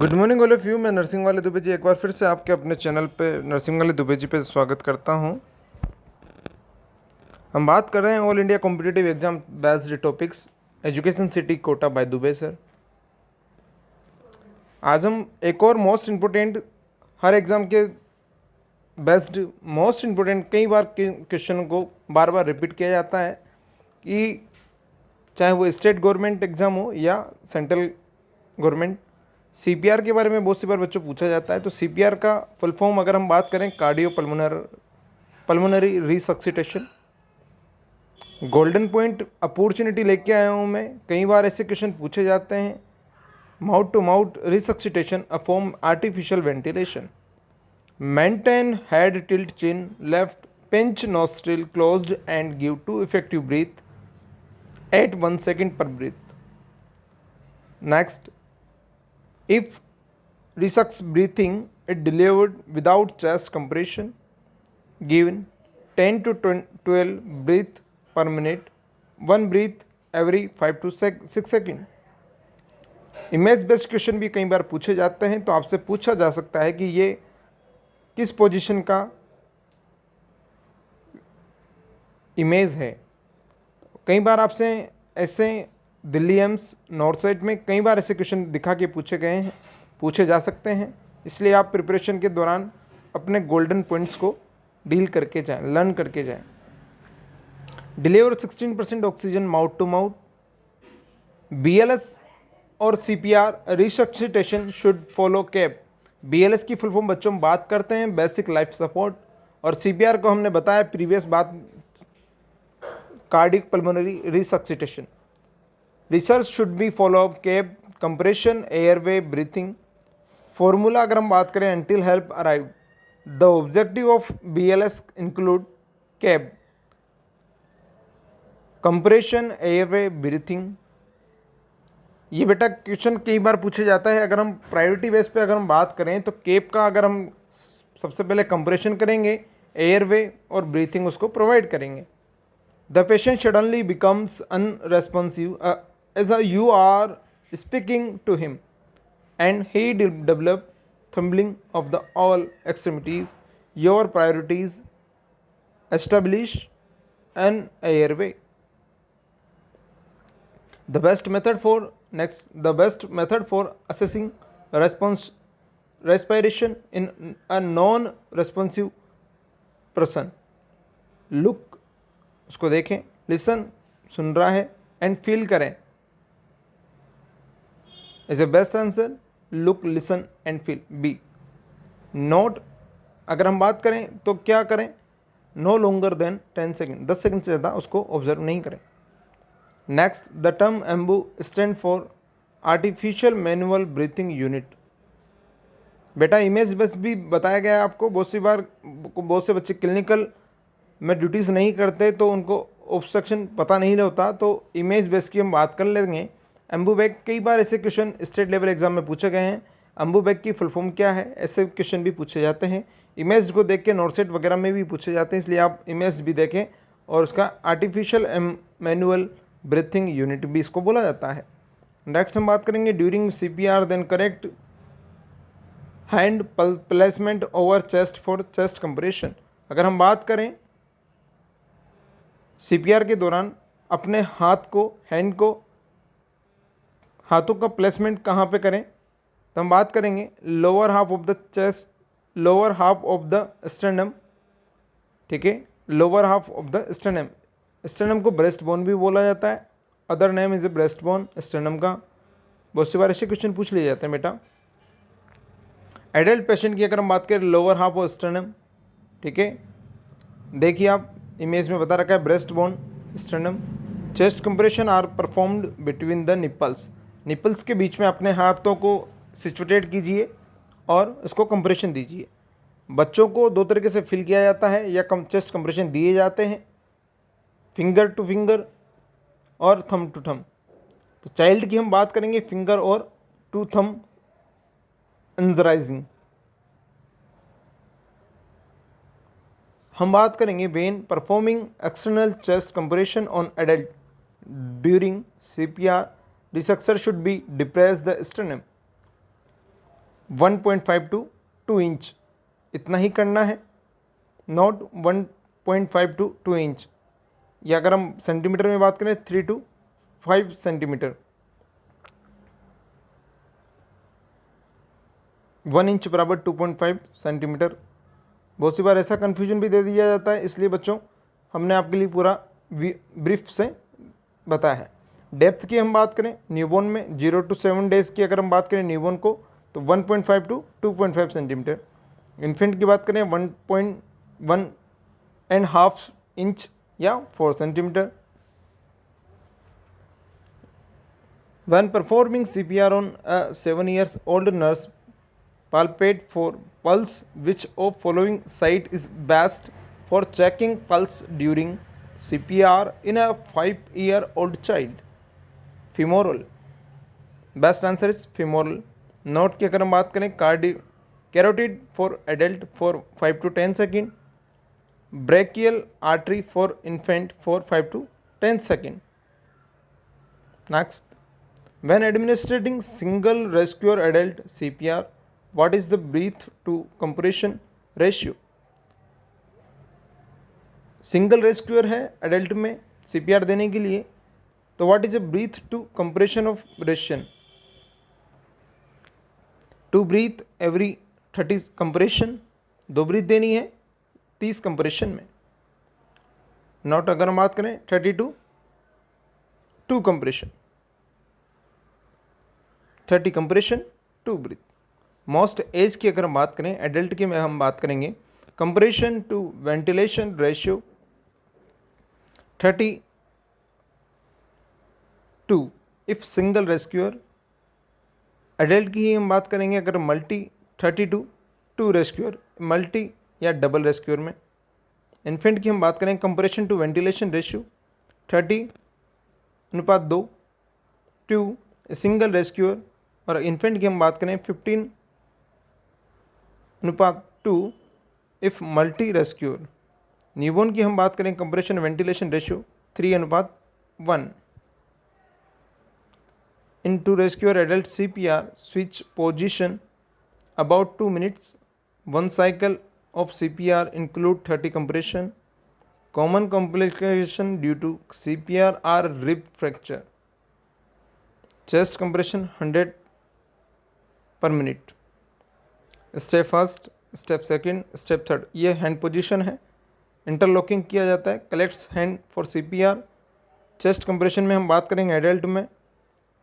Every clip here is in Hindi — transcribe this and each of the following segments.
Good morning all of you. मैं नरसिंह वाले दुबे जी एक बार फिर से आपके अपने चैनल पे नरसिंह वाले दुबे जी पे स्वागत करता हूं। हम बात कर रहे हैं all India competitive exam based topics education city Kota by Dubey sir. आज हम एक और मोस्ट इम्पोर्टेंट, हर एग्ज़ाम के बेस्ड मोस्ट इम्पोर्टेंट, कई बार क्वेश्चन को बार बार रिपीट किया जाता है कि चाहे वो स्टेट गवर्नमेंट एग्ज़ाम हो या सेंट्रल गवर्नमेंट। सीपीआर के बारे में बहुत सी बार बच्चों पूछा जाता है। तो सीपीआर का फुल फॉर्म अगर हम बात करें, cardio pulmonary resuscitation. Golden point opportunity लेके आया हूँ मैं, कई बार ऐसे क्वेश्चन पूछे जाते हैं। Mouth to mouth resuscitation, a form artificial ventilation. Maintain head tilt chin lift, pinch nostril closed and give 2 effective breath at 1 second per breath. Next, if resus breathing is delivered without chest compression, given 10 to 12 breath per minute, 1 breath every 5 to 6 second. Image based question भी कई बार पूछे जाते हैं। तो आपसे पूछा जा सकता है कि ये किस पोजीशन का इमेज है। कई बार आपसे ऐसे दिल्ली एम्स नॉर्थ साइड में कई बार ऐसे क्वेश्चन दिखा के पूछे जा सकते हैं। इसलिए आप प्रिपरेशन के दौरान अपने गोल्डन पॉइंट्स को डील करके जाएं, लर्न करके जाएं। Deliver 16% oxygen mouth to mouth. BLS और CPR resuscitation should follow CAB. BLS की फुल फॉर्म बच्चों बात करते हैं बेसिक लाइफ सपोर्ट, और सीपीआर को हमने बताया प्रीवियस बात, cardiac pulmonary resuscitation. Research should be follow up CAB, compression, airway, breathing. Formula अगर हम बात करें, until help arrive. The objective of BLS include CAB, compression, airway, breathing. ये बेटा क्वेश्चन कई बार पूछे जाता है। अगर हम प्रायोरिटी बेस पे अगर हम बात करें तो केप का अगर हम सबसे पहले कंप्रेशन करेंगे, एयरवे और ब्रीथिंग उसको प्रोवाइड करेंगे। The patient suddenly becomes unresponsive as you are speaking to him and he developed thumbling of the all extremities. Your priorities: establish an airway. The best method for assessing respiration in a non-responsive person. Look, उसको देखें, listen, सुन रहा है, and feel करें। is a best answer. Look, listen and feel. Be note अगर हम बात करें तो क्या करें, no longer than 10 second, 10 second से ज़्यादा उसको ऑब्जर्व नहीं करें। Next, the term AMBU stand for artificial manual breathing unit. बेटा इमेज बस भी बताया गया है आपको। बहुत से बच्चे क्लिनिकल में ड्यूटीज़ नहीं करते तो उनको ऑब्स्ट्रक्शन पता नहीं होता, तो इमेज बेस की हम बात कर लेंगे। एम्बूबैग, कई बार ऐसे क्वेश्चन स्टेट लेवल एग्जाम में पूछे गए हैं। एम्बूबैग की फुल फॉर्म क्या है, ऐसे क्वेश्चन भी पूछे जाते हैं। इमेज को देख के नॉर्थ सेट वगैरह में भी पूछे जाते हैं, इसलिए आप इमेज भी देखें। और उसका आर्टिफिशियल मैनुअल ब्रीथिंग यूनिट भी इसको बोला जाता है। नेक्स्ट हम बात करेंगे during CPR then correct hand placement over chest for chest compression. अगर हम बात करें सीपीआर के दौरान अपने हाथों का प्लेसमेंट कहाँ पे करें, तो हम बात करेंगे lower half of the chest, lower half of the sternum. ठीक है, lower half of the sternum. Sternum को ब्रेस्ट बोन भी बोला जाता है, other name is a breast bone sternum का। बहुत सी बार ऐसे क्वेश्चन पूछ लिए जाते हैं बेटा। एडल्ट पेशेंट की अगर हम बात करें, लोअर हाफ ऑफ स्टर्नम। ठीक है, देखिए आप इमेज में बता रखा है breast bone sternum. Chest compression are performed between the nipples. Nipples के बीच में अपने हाथों को सिचुएटेड कीजिए और उसको कंप्रेशन दीजिए। बच्चों को दो तरीके से फिल किया जाता है, या चेस्ट कंप्रेशन दिए जाते हैं, फिंगर टू फिंगर और थम टू थम। तो चाइल्ड की हम बात करेंगे फिंगर और टू थम एंजराइजिंग। हम बात करेंगे when performing external chest compression on adult during CPR, rescuer should be depress the sternum. 1.5 to 2 inch इतना ही करना है, नॉट 1.5 टू 2 इंच, या अगर हम सेंटीमीटर में बात करें 3 टू 5 सेंटीमीटर। 1 इंच बराबर 2.5 सेंटीमीटर। बहुत सी बार ऐसा कन्फ्यूजन भी दे दिया जाता है, इसलिए बच्चों हमने आपके लिए पूरा ब्रीफ से बताया है। डेप्थ की हम बात करें न्यूबॉर्न में 0 to 7 डेज की अगर हम बात करें न्यूबॉर्न को तो 1.5 टू 2.5 सेंटीमीटर। इन्फेंट की बात करें 1.1.5 इंच या 4 centimetre. When performing CPR on a 7 years old nurse, palpate for pulse. Which of following site is best for checking pulse during CPR in a 5-year-old child? Femoral. Best answer is femoral. Note की अगर हम बात करें carotid for adult for 5 to 10 second, brachial artery for infant for 5 to 10 second. Next, when administering single rescuer adult CPR, what is the breath to compression ratio? Single rescuer है एडल्ट में CPR देने के लिए, तो what is a breath to compression of रेशियन? 2 ब्रीथ एवरी 30 कंप्रेशन, 2 ब्रीथ देनी है 30 कंप्रेशन में। नॉट अगर हम बात करें 30 to 2 compression, 30 compression 2 breath. Most age की अगर हम बात करें एडल्ट की में हम बात करेंगे compression to ventilation ratio 32 if single rescuer. Adult की ही हम बात करेंगे अगर मल्टी 32 2 रेस्क्यूअर, मल्टी या डबल रेस्क्यूअर में। इन्फेंट की हम बात करें compression to ventilation ratio 30:2 to single rescuer, और इन्फेंट की हम बात करें 15:2 इफ मल्टी रेस्क्यूअर। न्यूबॉर्न की हम बात करें compression ventilation ratio 3:1। In two rescuer adult CPR switch position about 2 minutes। 1 cycle of CPR include 30 compression। Common complication due to CPR are rib fracture। Chest compression 100 पर minute. Step first, step second, step third, ये हैंड पोजीशन है। इंटरलॉकिंग किया जाता है, collects hand for CPR। Chest compression में हम बात करेंगे एडल्ट में,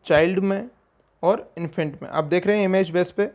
चाइल्ड में और इन्फेंट में। आप देख रहे हैं इमेज बेस पे